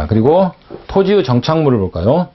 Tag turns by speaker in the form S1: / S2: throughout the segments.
S1: 그리고 토지의 정착물을 볼까요?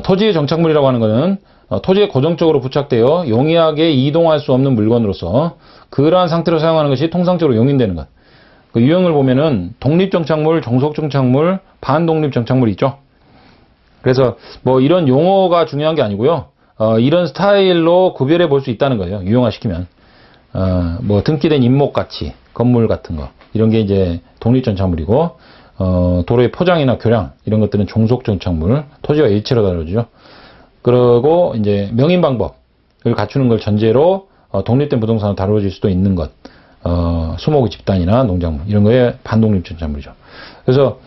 S1: 토지의 정착물이라고 하는 것은 토지에 고정적으로 부착되어 용이하게 이동할 수 없는 물건으로서 그러한 상태로 사용하는 것이 통상적으로 용인되는 것. 그 유형을 보면은 독립정착물, 종속정착물, 반독립정착물이 있죠. 그래서 뭐 이런 용어가 중요한 게 아니고요. 이런 스타일로 구별해 볼 수 있다는 거예요. 유형화시키면. 뭐 등기된 인목가치, 건물 같은 거 이런 게 이제 독립정착물이고 도로의 포장이나 교량 이런 것들은 종속정착물, 토지와 일체로 다루죠. 그리고 이제 명인 방법을 갖추는 걸 전제로 독립된 부동산으로 다루어질 수도 있는 것, 수목의 집단이나 농작물 이런 거에 반독립정착물이죠. 그래서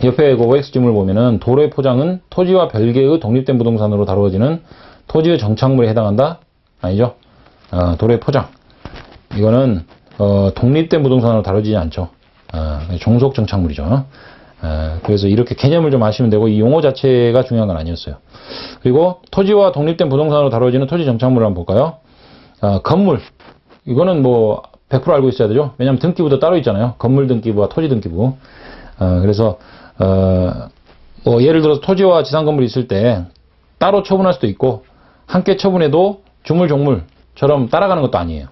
S1: 옆에 그 OX 지문을 보면은 도로의 포장은 토지와 별개의 독립된 부동산으로 다루어지는 토지의 정착물에 해당한다? 아니죠? 도로의 포장 이거는 독립된 부동산으로 다루어지지 않죠. 종속 정착물이죠. 그래서 이렇게 개념을 좀 아시면 되고 이 용어 자체가 중요한 건 아니었어요. 그리고 토지와 독립된 부동산으로 다루어지는 토지 정착물을 한번 볼까요? 건물 이거는 뭐 100% 알고 있어야 되죠. 왜냐하면 등기부도 따로 있잖아요. 건물 등기부와 토지 등기부. 그래서 뭐 예를 들어서 토지와 지상 건물이 있을 때 따로 처분할 수도 있고 함께 처분해도 주물종물처럼 따라가는 것도 아니에요.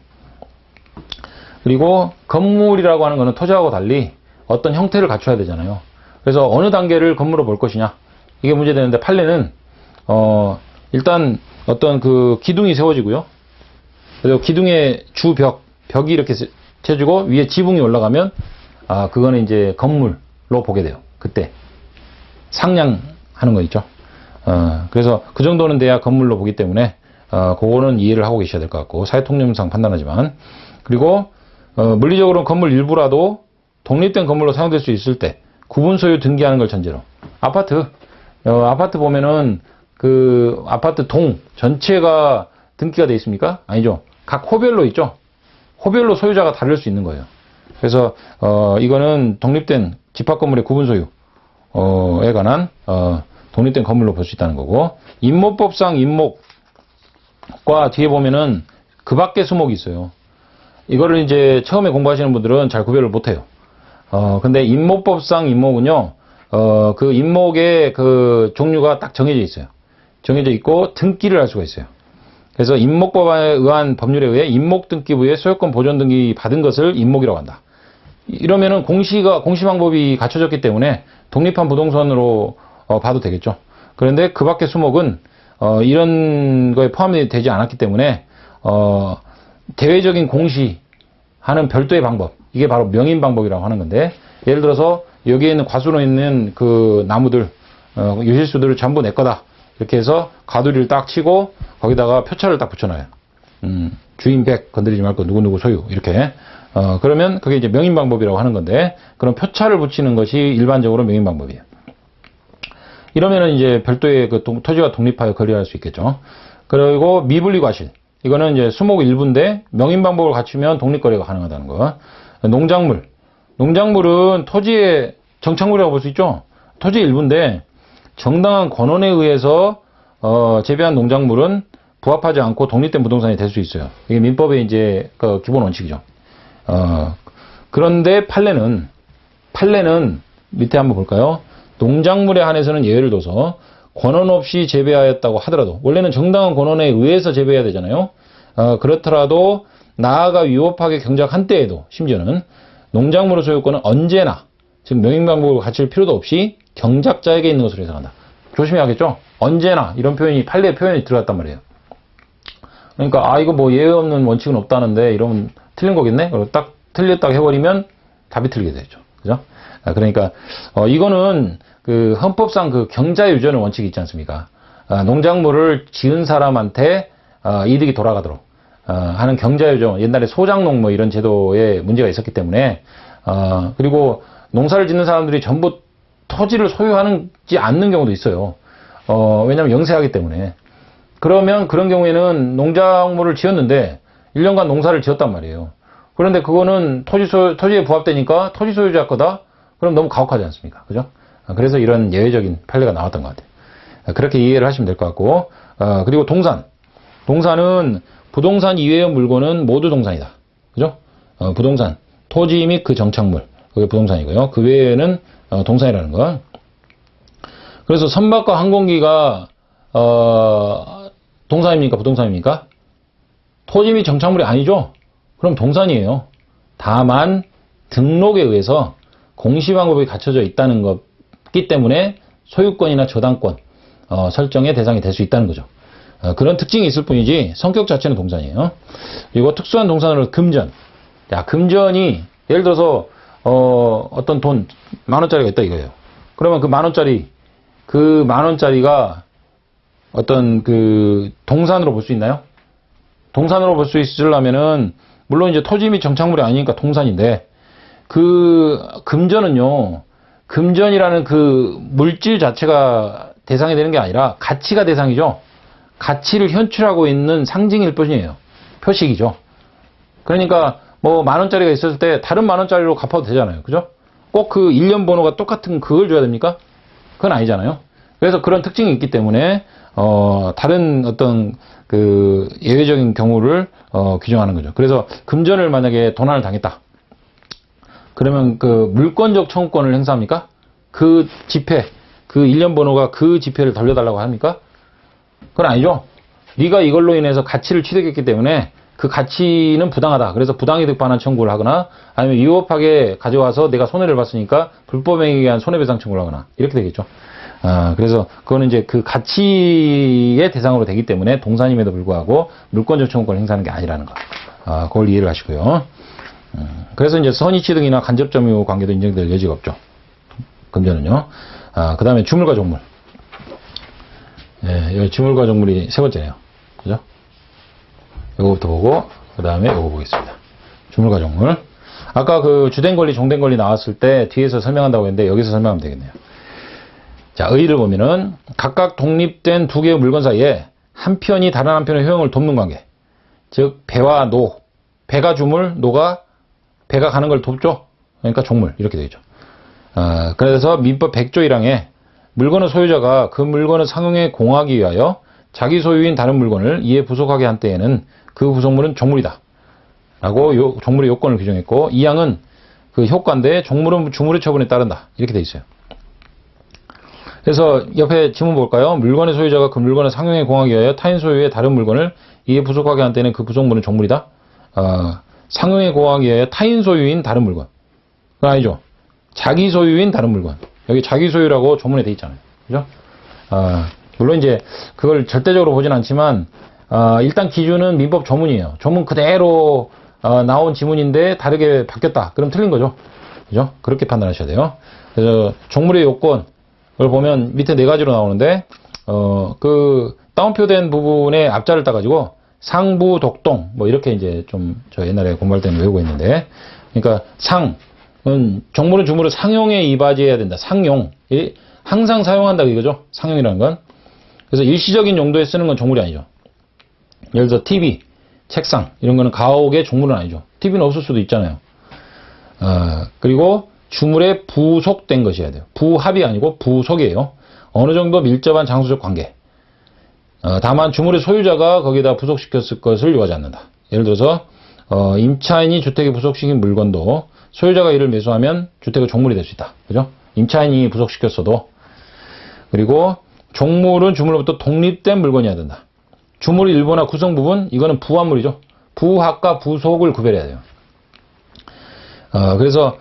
S1: 그리고 건물이라고 하는 것은 토지하고 달리 어떤 형태를 갖춰야 되잖아요. 그래서 어느 단계를 건물로 볼 것이냐 이게 문제되는데 판례는 일단 어떤 그 기둥이 세워지고요. 그리고 기둥의 벽이 이렇게 쳐지고 위에 지붕이 올라가면 그거는 이제 건물로 보게 돼요. 그때 상량하는 거 있죠. 그래서 그 정도는 돼야 건물로 보기 때문에 그거는 이해를 하고 계셔야 될 것 같고 사회통념상 판단하지만 그리고 물리적으로는 건물 일부라도 독립된 건물로 사용될 수 있을 때 구분 소유 등기하는 걸 전제로 아파트 보면은 그 아파트 동 전체가 등기가 돼 있습니까? 아니죠. 각 호별로 있죠. 호별로 소유자가 다를 수 있는 거예요. 그래서 이거는 독립된 집합 건물의 구분 소유에 관한 독립된 건물로 볼 수 있다는 거고 임목법상 임목과 뒤에 보면은 그 밖에 수목이 있어요. 이거를 이제 처음에 공부하시는 분들은 잘 구별을 못해요. 근데 임목법상 임목은요, 그 임목의 그 종류가 딱 정해져 있어요. 정해져 있고 등기를 할 수가 있어요. 그래서 임목법에 의한 법률에 의해 임목등기부에 소유권 보존 등기 받은 것을 임목이라고 한다. 이러면은 공시 방법이 갖춰졌기 때문에 독립한 부동산으로 봐도 되겠죠. 그런데 그 밖의 수목은 이런 거에 포함이 되지 않았기 때문에 대외적인 공시하는 별도의 방법 이게 바로 명인 방법이라고 하는 건데 예를 들어서 여기에 있는 과수로 있는 그 나무들 유실수들을 전부 내 거다 이렇게 해서 가두리를 딱 치고 거기다가 표차를 딱 붙여놔요. 주인 100 건드리지 말고 누구누구 소유 이렇게 그러면 그게 이제 명인 방법이라고 하는 건데 그런 표차를 붙이는 것이 일반적으로 명인 방법이에요. 이러면은 이제 별도의 그 토지와 독립하여 거래할 수 있겠죠. 그리고 미분리 과실 이거는 이제 수목 일부인데 명인 방법을 갖추면 독립거래가 가능하다는 거. 농작물은 토지의 정착물이라고 볼 수 있죠. 토지의 일부인데 정당한 권원에 의해서 재배한 농작물은 부합하지 않고 독립된 부동산이 될 수 있어요. 이게 민법의 이제 그 기본 원칙이죠. 그런데 판례는 밑에 한번 볼까요? 농작물에 한해서는 예외를 둬서 권원 없이 재배하였다고 하더라도 원래는 정당한 권원에 의해서 재배해야 되잖아요. 그렇더라도 나아가 위법하게 경작한 때에도 심지어는 농작물의 소유권은 언제나 즉 명인방법을 갖출 필요도 없이 경작자에게 있는 것으로 해석한다. 조심해야겠죠? 언제나 이런 표현이 판례 표현이 들어갔단 말이에요. 그러니까 이거 뭐 예외 없는 원칙은 없다는데 이러면 틀린 거겠네? 딱 틀렸다고 해버리면 답이 틀리게 되죠. 그죠? 그러니까 이거는 그 헌법상 그 경자유전의 원칙이 있지 않습니까? 농작물을 지은 사람한테 이득이 돌아가도록 하는 경자유전, 옛날에 소장농 뭐 이런 제도에 문제가 있었기 때문에 그리고 농사를 짓는 사람들이 전부 토지를 소유하지 않는 경우도 있어요. 왜냐하면 영세하기 때문에. 그러면 그런 경우에는 농작물을 지었는데 1년간 농사를 지었단 말이에요. 그런데 그거는 토지에 부합되니까 토지 소유자 거다? 그럼 너무 가혹하지 않습니까? 그죠? 그래서 이런 예외적인 판례가 나왔던 것 같아요. 그렇게 이해를 하시면 될 것 같고, 그리고 동산은 부동산 이외의 물건은 모두 동산이다. 그죠? 부동산, 토지 및 그 정착물, 그게 부동산이고요. 그 외에는 동산이라는 건. 그래서 선박과 항공기가 동산입니까? 부동산입니까? 토지 및 정착물이 아니죠? 그럼 동산이에요. 다만 등록에 의해서 공시방법이 갖춰져 있다는 것이기 때문에 소유권이나 저당권 설정의 대상이 될 수 있다는 거죠. 그런 특징이 있을 뿐이지 성격 자체는 동산이에요. 그리고 특수한 동산으로 금전. 자, 금전이 예를 들어서 어떤 돈 10,000원짜리가 있다 이거예요. 그러면 그 10,000원짜리가 어떤 그 동산으로 볼 수 있나요? 동산으로 볼 수 있으려면은 물론 이제 토지 및 정착물이 아니니까 동산인데, 그 금전은요, 금전이라는 그 물질 자체가 대상이 되는 게 아니라 가치가 대상이죠. 가치를 현출하고 있는 상징일 뿐이에요. 표식이죠. 그러니까 뭐 10,000원짜리가 있었을 때 다른 10,000원짜리로 갚아도 되잖아요. 그죠? 꼭 그 일련 번호가 똑같은 그걸 줘야 됩니까? 그건 아니잖아요. 그래서 그런 특징이 있기 때문에 다른 어떤 그 예외적인 경우를 규정하는 거죠. 그래서 금전을 만약에 도난을 당했다. 그러면 그 물권적 청구권을 행사합니까? 그 지폐, 그 일련 번호가 그 지폐를 돌려달라고 합니까? 그건 아니죠. 네가 이걸로 인해서 가치를 취득했기 때문에 그 가치는 부당하다. 그래서 부당이득 반환 청구를 하거나 아니면 위법하게 가져와서 내가 손해를 봤으니까 불법행위에 의한 손해배상 청구를 하거나 이렇게 되겠죠. 그래서 그거는 이제 그 가치의 대상으로 되기 때문에 동산임에도 불구하고 물권적 청구권을 행사하는 게 아니라는 거. 그걸 이해를 하시고요. 그래서 이제 선의취득이나 간접점유 관계도 인정될 여지가 없죠. 금전은요. 그 다음에 주물과 종물. 예, 주물과 종물이 세 번째네요. 그죠? 요거부터 보고, 그 다음에 요거 보겠습니다. 주물과 종물. 아까 그 주된 권리, 종된 권리 나왔을 때 뒤에서 설명한다고 했는데 여기서 설명하면 되겠네요. 자, 의의를 보면은 각각 독립된 두 개의 물건 사이에 한 편이 다른 한편의 효용을 돕는 관계. 즉, 배와 노. 배가 주물, 노가 배가 가는 걸 돕죠. 그러니까 종물. 이렇게 되죠. 그래서 민법 100조 1항에 물건의 소유자가 그 물건을 상용에 공하기 위하여 자기 소유인 다른 물건을 이에 부속하게 한 때에는 그 부속물은 종물이다. 라고 종물의 요건을 규정했고, 2항은 그 효과인데 종물은 주물의 처분에 따른다. 이렇게 돼 있어요. 그래서 옆에 지문 볼까요? 물건의 소유자가 그 물건을 상용에 공하기 위하여 타인 소유의 다른 물건을 이에 부속하게 한 때는 그 부속물은 종물이다. 상용에 공하기 위하여 타인 소유인 다른 물건. 그건 아니죠. 자기 소유인 다른 물건. 여기 자기 소유라고 조문에 돼 있잖아요. 그죠? 물론 이제 그걸 절대적으로 보진 않지만, 일단 기준은 민법 조문이에요. 조문 그대로 나온 지문인데 다르게 바뀌었다. 그럼 틀린 거죠. 그죠? 그렇게 판단하셔야 돼요. 그래서 종물의 요건을 보면 밑에 네 가지로 나오는데, 그 따옴표된 부분에 앞자를 따가지고 상부 독동 뭐 이렇게 이제 좀 저 옛날에 공부할 때는 외우고 있는데, 그러니까 종물은 주물을 상용에 이바지해야 된다. 상용. 항상 사용한다 이거죠. 상용이라는 건. 그래서 일시적인 용도에 쓰는 건 종물이 아니죠. 예를 들어 TV, 책상 이런 거는 가옥의 종물은 아니죠. TV는 없을 수도 있잖아요. 그리고 주물에 부속된 것이어야 돼요. 부합이 아니고 부속이에요. 어느 정도 밀접한 장소적 관계. 다만 주물의 소유자가 거기다 부속시켰을 것을 요하지 않는다. 예를 들어서 임차인이 주택에 부속시킨 물건도 소유자가 이를 매수하면 주택의 종물이 될 수 있다. 그죠? 임차인이 부속시켰어도. 그리고 종물은 주물로부터 독립된 물건이어야 된다. 주물의 일부나 구성 부분, 이거는 부합물이죠. 부합과 부속을 구별해야 돼요. 그래서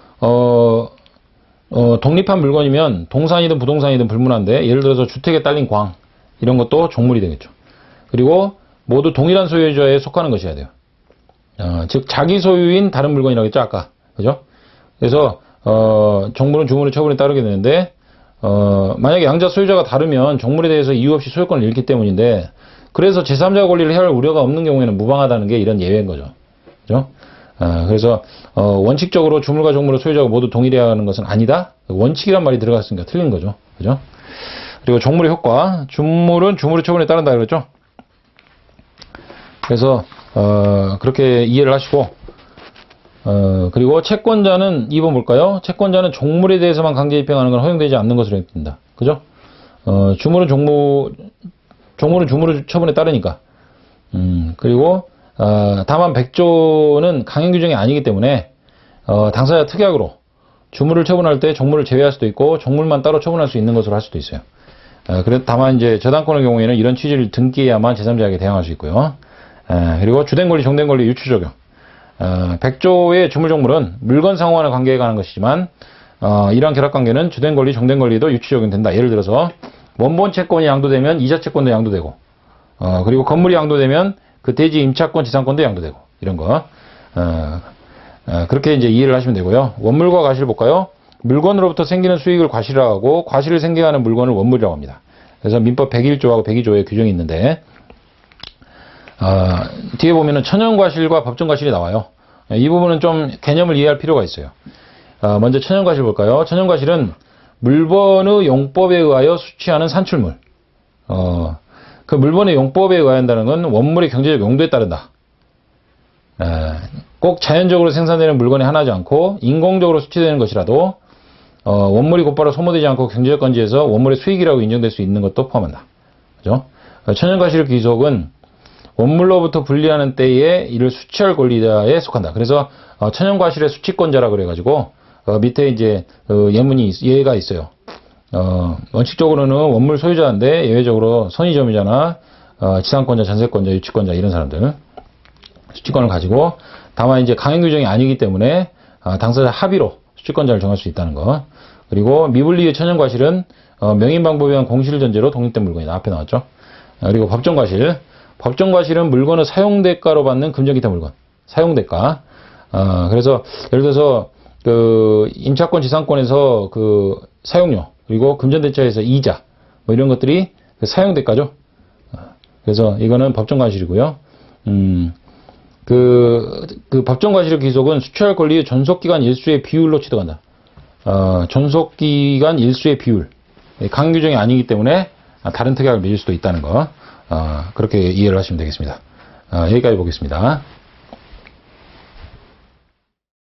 S1: 독립한 물건이면 동산이든 부동산이든 불문한데, 예를 들어서 주택에 딸린 광 이런 것도 종물이 되겠죠. 그리고 모두 동일한 소유자에 속하는 것이어야 돼요. 즉 자기 소유인 다른 물건이라고 했죠 아까. 그죠? 그래서 종물은 주물의 처분에 따르게 되는데, 만약에 양자 소유자가 다르면 종물에 대해서 이유 없이 소유권을 잃기 때문인데, 그래서 제3자 권리를 해할 우려가 없는 경우에는 무방하다는 게 이런 예외인 거죠. 그죠? 그래서 원칙적으로 주물과 종물의 소유자가 모두 동일해야 하는 것은 아니다. 원칙이란 말이 들어갔으니까 틀린 거죠. 그죠? 그리고 종물의 효과, 주물은 주물의 처분에 따른다 그랬죠. 그래서 그렇게 이해를 하시고, 그리고 채권자는 2번 볼까요? 채권자는 종물에 대해서만 강제 입행하는 건 허용되지 않는 것으로 됩니다. 그죠? 주물은 종물은 주물의 처분에 따르니까. 그리고 다만 100조는 강행 규정이 아니기 때문에 당사자 특약으로 주물을 처분할 때 종물을 제외할 수도 있고 종물만 따로 처분할 수 있는 것으로 할 수도 있어요. 다만 이제 저당권의 경우에는 이런 취지를 등기해야만 제3자에게 대항할 수 있고요. 그리고 주된 권리, 종된 권리 유추 적용. 100조의 주물종물은 물건 상호간의 관계에 관한 것이지만 이러한 결합관계는 주된 권리, 종된 권리도 유추 적용된다. 예를 들어서 원본 채권이 양도되면 이자 채권도 양도되고 그리고 건물이 양도되면 그 대지 임차권, 지상권도 양도되고 이런 거 그렇게 이제 이해를 하시면 되고요. 원물과 과실을 볼까요? 물건으로부터 생기는 수익을 과실이라고 하고 과실을 생겨하는 물건을 원물이라고 합니다. 그래서 민법 101조하고 102조에 규정이 있는데 뒤에 보면은 천연과실과 법정과실이 나와요. 이 부분은 좀 개념을 이해할 필요가 있어요. 먼저 천연과실 볼까요? 천연과실은 물건의 용법에 의하여 수취하는 산출물. 그 물건의 용법에 의한다는 건 원물의 경제적 용도에 따른다. 꼭 자연적으로 생산되는 물건이 하나지 않고 인공적으로 수취되는 것이라도 원물이 곧바로 소모되지 않고 경제적 건지에서 원물의 수익이라고 인정될 수 있는 것도 포함한다. 그죠? 천연과실 귀속은 원물로부터 분리하는 때에 이를 수취할 권리자에 속한다. 그래서 천연과실의 수취권자라 그래가지고 밑에 이제 예가 있어요. 원칙적으로는 원물 소유자인데 예외적으로 선의점유자나 지상권자, 전세권자, 유치권자 이런 사람들 수취권을 가지고 다만 이제 강행 규정이 아니기 때문에 당사자 합의로 수취권자를 정할 수 있다는 거. 그리고 미분리의 천연과실은 명인 방법에 의한 공실 전제로 독립된 물건이다. 앞에 나왔죠. 그리고 법정과실. 법정과실은 물건의 사용대가로 받는 금전기타 물건. 사용대가. 그래서 예를 들어서 그 임차권, 지상권에서 그 사용료 그리고 금전대차에서 이자 뭐 이런 것들이 그 사용대가죠. 그래서 이거는 법정과실이고요. 그 법정과실의 귀속은 수취할 권리의 존속기간 일수의 비율로 취득한다. 존속기간 일수의 비율. 강행 규정이 아니기 때문에 다른 특약을 맺을 수도 있다는 거. 그렇게 이해를 하시면 되겠습니다. 여기까지 보겠습니다.